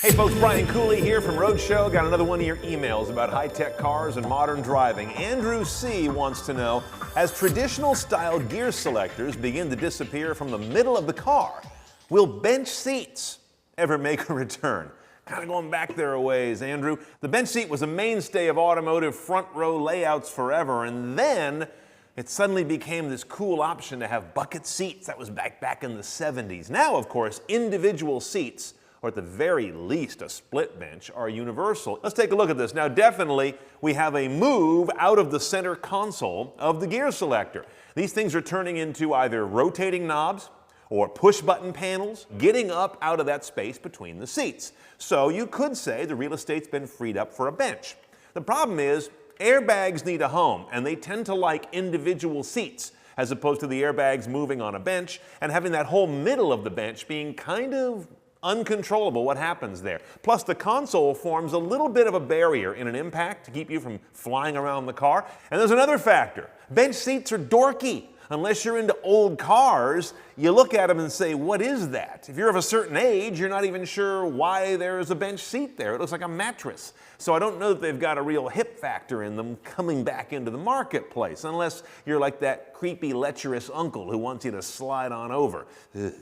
Hey folks, Brian Cooley here from Roadshow. Got another one of your emails about high-tech cars and modern driving. Andrew C. wants to know, as traditional-style gear selectors begin to disappear from the middle of the car, will bench seats ever make a return? Kind of going back there a ways, Andrew. The bench seat was a mainstay of automotive front-row layouts forever, and then it suddenly became this cool option to have bucket seats. That was back in the 70s. Now, of course, individual seats, or at the very least a split bench, are universal. Let's take a look at this. Now, definitely we have a move out of the center console of the gear selector. These things are turning into either rotating knobs or push-button panels, getting up out of that space between the seats. So you could say the real estate's been freed up for a bench. The problem is, airbags need a home, and they tend to like individual seats, as opposed to the airbags moving on a bench and having that whole middle of the bench being kind of uncontrollable what happens there. Plus, the console forms a little bit of a barrier in an impact to keep you from flying around the car. And there's another factor. Bench seats are dorky. Unless you're into old cars, you look at them and say, what is that? If you're of a certain age, you're not even sure why there's a bench seat there. It looks like a mattress. So I don't know that they've got a real hip factor in them coming back into the marketplace, unless you're like that creepy, lecherous uncle who wants you to slide on over. Ugh.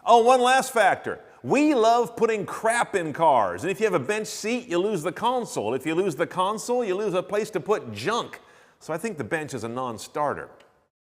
Oh, one last factor. We love putting crap in cars, and if you have a bench seat, you lose the console. If you lose the console, you lose a place to put junk. So I think the bench is a non-starter.